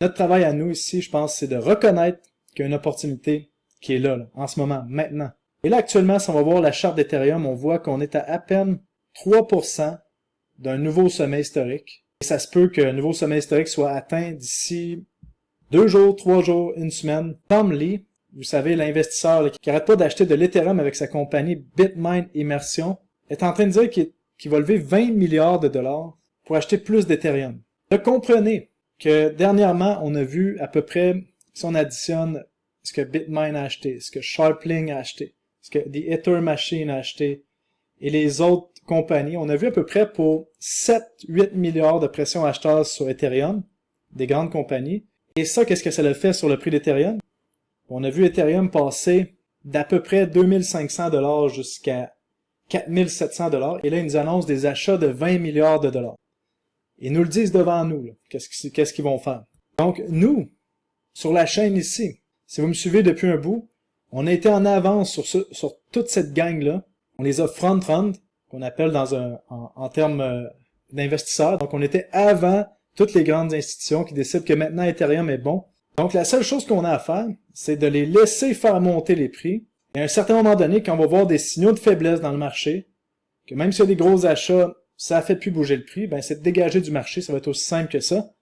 Notre travail à nous ici, je pense, c'est de reconnaître qu'il y a une opportunité qui est là, en ce moment, maintenant. Et là, actuellement, si on va voir la charte d'Ethereum, on voit qu'on est à peine 3% d'un nouveau sommet historique. Et ça se peut qu'un nouveau sommet historique soit atteint d'ici 2 jours, 3 jours, une semaine. Tom Lee, vous savez, l'investisseur là, qui n'arrête pas d'acheter de l'Ethereum avec sa compagnie BitMine Immersion, est en train de dire qu'il va lever 20 milliards de dollars pour acheter plus d'Ethereum. Donc, comprenez que dernièrement, on a vu à peu près, si on additionne ce que BitMine a acheté, ce que Sharpling a acheté, ce que The Ether Machine a acheté, et les autres compagnies, on a vu à peu près pour 7-8 milliards de pression acheteurs sur Ethereum, des grandes compagnies. Et ça, qu'est-ce que ça le fait sur le prix d'Ethereum? On a vu Ethereum passer d'à peu près 2500 $ jusqu'à 4700 $. Et là, ils nous annoncent des achats de 20 milliards de dollars. Ils nous le disent devant nous, là. Qu'est-ce qu'ils vont faire? Donc, nous, sur la chaîne ici, si vous me suivez depuis un bout, on a été en avance sur toute cette gang-là. On les a front-run, qu'on appelle en termes d'investisseurs. Donc, on était avant toutes les grandes institutions qui décident que maintenant Ethereum est bon. Donc, la seule chose qu'on a à faire, c'est de les laisser faire monter les prix. Et à un certain moment donné, quand on va voir des signaux de faiblesse dans le marché, que même s'il y a des gros achats, ça ne fait plus bouger le prix, ben c'est de dégager du marché, ça va être aussi simple que ça.